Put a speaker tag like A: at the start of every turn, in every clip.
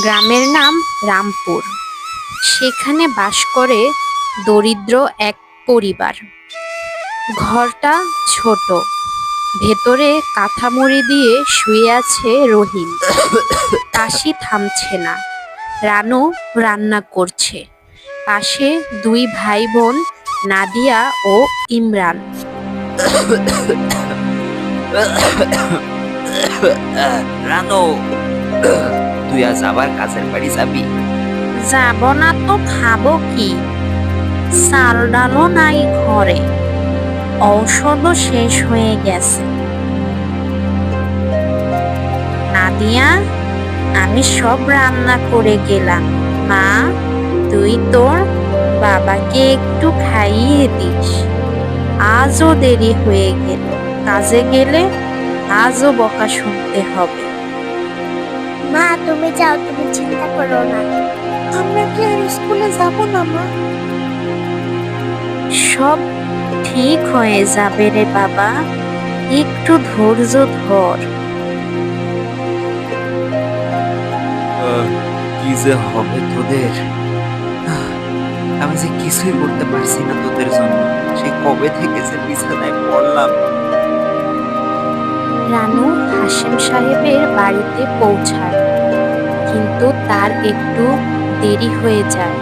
A: গ্রামের নাম রামপুর। সেখানে বাস করে দরিদ্র এক পরিবার। ঘরটা ছোট, ভেতরে কাঁথামুড়ি দিয়ে শুয়ে আছে রহিম। কাশি থামছে না। রানু রান্না করছে। পাশে দুই ভাই বোন নাদিয়া ও ইমরান।
B: রানো, তুই আজ আবার কাজের বাড়ি যাবি?
A: যাব না তো খাবো কি? চাল ডালও নাই ঘরে, ঔষধও শেষ হয়ে গেছে। নাদিয়া, আমি সব রান্না করে গেলাম। মা, তুই তোর বাবাকে একটু খাইয়ে দিস। আজও দেরি হয়ে গেল, কাজে গেলে আজও বকা শুনতে হবে।
C: মা, তুমি যাও, তুমি চিন্তা করো না।
D: আমরা কি আর স্কুলে যাব না মা?
A: সব ঠিক হয়ে যাবে রে বাবা, একটু ধৈর্য ধর।
B: কি যে হবে তোদের! আমি যে কিছুই করতে পারছি না তোদের জন্য। সেই কবে থেকে যে বিছানায় পড়লাম।
A: রানু হাশেম সাহেবের বাড়িতে পৌঁছায়, কিন্তু তার একটু দেরি হয়ে যায়।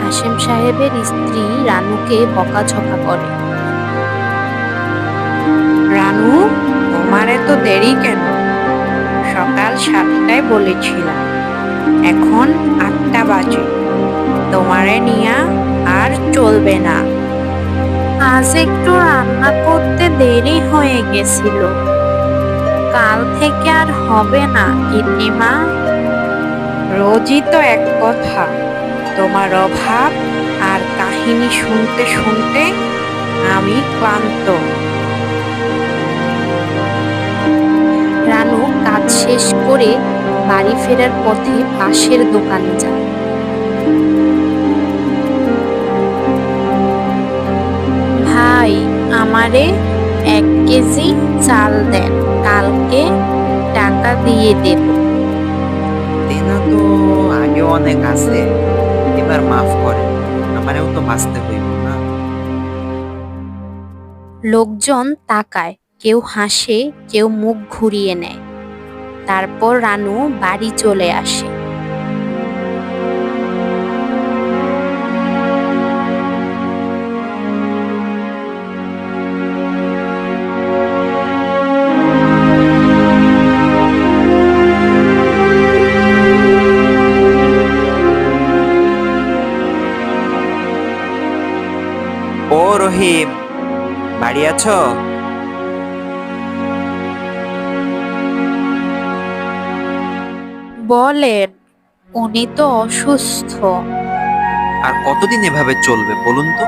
A: হাশেম সাহেবের স্ত্রী রানুকে বকাঝকা করে। রানু, তোমার এত দেরি কেন? সকাল 7টায় বলেছিলাম, এখন 8টা বাজে। তোমারে নিয়া আর চলবে না। আজ একটু রান্না করতে দেরি হয়ে গেছিল, কাল থেকে আর হবে না গিন্নিমা। রোজই তো এক কথা, তোমার অভাব আর কাহিনী শুনতে শুনতে আমি ক্লান্ত। রানু কাজ শেষ করে বাড়ি ফেরার পথে পাশের দোকানে যায়। ভাই, আমারে 1 কেজি চাল দেন, কালকে টাকা দিয়ে দেব।
B: দেনা তো আগেও অনেক আছে, এবার মাফ করে। আমারেও তো বাঁচতে হইব না?
A: লোকজন তাকায়, কেউ হাসে, কেউ মুখ ঘুরিয়ে নেয়। তারপর রানু বাড়ি চলে আসে।
B: ও রহিম, বাড়ি আছো?
A: বলেন, উনি তো অসুস্থ।
B: আর কতদিন এভাবে চলবে বলুন তো?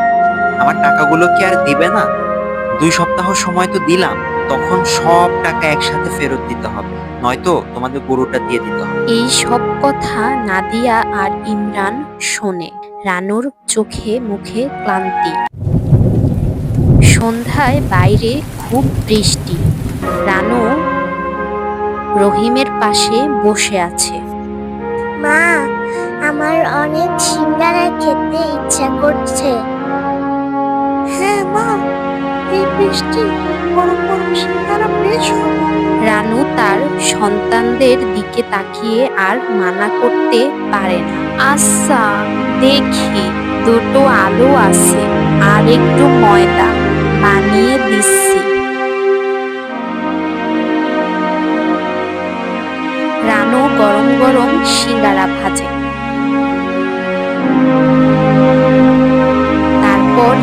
B: আমার টাকাগুলো কি আর দিবে না? 2 সপ্তাহ সময় তো দিলাম, তখন সব টাকা একসাথে ফেরত দিতে হবে, নয়তো তোমাদের গরুটা দিয়ে দিতে হবে।
A: এই সব কথা নাদিয়া আর ইমরান শোনে। রানুর চোখে মুখে ক্লান্তি। সন্ধ্যায় বাইরে খুব বৃষ্টি। রানু রহিমের পাশে বসে আছে।
C: মা, আমার অনেক সিঙ্গারা খেতে ইচ্ছা করছে।
D: হ্যাঁ মা, এই বৃষ্টি গরম গরম সিঙ্গারা বেশ হবে।
A: রানু তার সন্তানদের দিকে তাকিয়ে আর মানা করতে পারে না। আচ্ছা, দেখি, দুটো আলু আছে আর একটু ময়দা, বানিয়ে দিচ্ছি। রানু গরম গরম সিঙ্গারা ভাজে। তারপর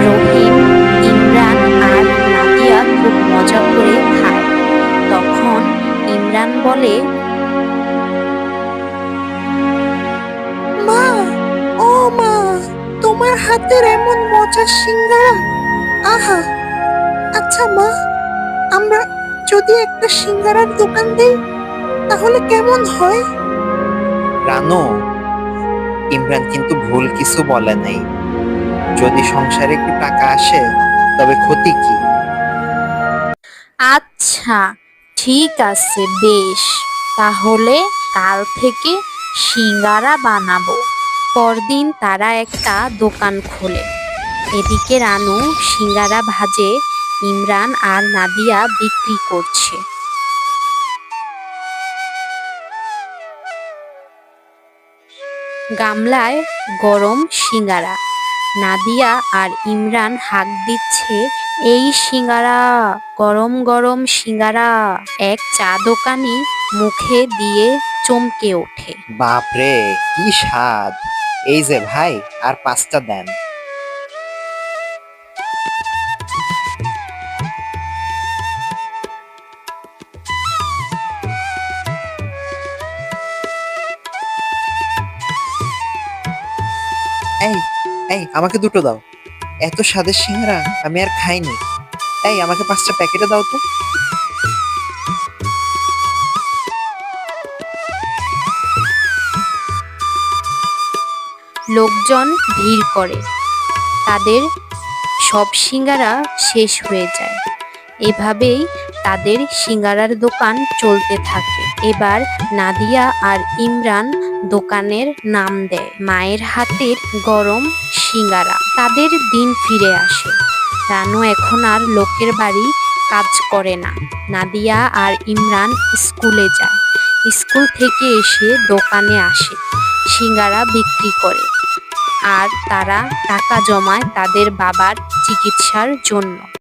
A: রহিম, ইমরান আর নাদিয়া খুব মজা করে খায়। তখন ইমরান বলে,
D: মা, ও মা, তোমার হাতের এমন মজার সিঙ্গারা, আহা! আচ্ছা মা, আমরা যদি একটা সিঙ্গারার দোকান দেই তাহলে কেমন হয়?
B: রানু, ইমরান কিন্তু ভুল কিছু বলে নাই। যদি সংসারে একটু টাকা আসে তবে ক্ষতি কি?
A: আচ্ছা, ঠিক আছে, বেশ। তাহলে কাল থেকে সিঙ্গারা বানাবো। পরদিন তারা একটা দোকান খোলে। এদিকে রানু সিঙ্গারা ভাজে, ইমরান আর নাদিয়া বিক্রি করছে। গামলায় গরম সিঙ্গারা। নাদিয়া আর ইমরান হাঁক দিচ্ছে, এই সিঙ্গারা, গরম গরম সিঙ্গারা। এক চা দোকানি মুখে দিয়ে চমকে ওঠে।
B: বাপরে, কি স্বাদ! এই যে ভাই, আর 5টা দেন। এই এই আমাকে দুটো দাও। এত স্বাদের সিঙ্গারা আমি আর খাইনি। এই আমাকে 5টা প্যাকেটে দাও তো।
A: লোকজন ভিড় করে। তাদের সব সিঙ্গারা শেষ হয়ে যায়। এভাবেই তাদের সিঙ্গারার দোকান চলতে থাকে। এবার নাদিয়া আর ইমরান দোকানের নাম দেয় মায়ের হাতের গরম সিঙ্গারা। তাদের দিন ফিরে আসে। রানু এখন আর লোকের বাড়ি কাজ করে না। নাদিয়া আর ইমরান স্কুলে যায়। স্কুল থেকে এসে দোকানে আসে, সিঙ্গারা বিক্রি করে। আর তারা টাকা জমায় তাদের বাবার চিকিৎসার জন্য।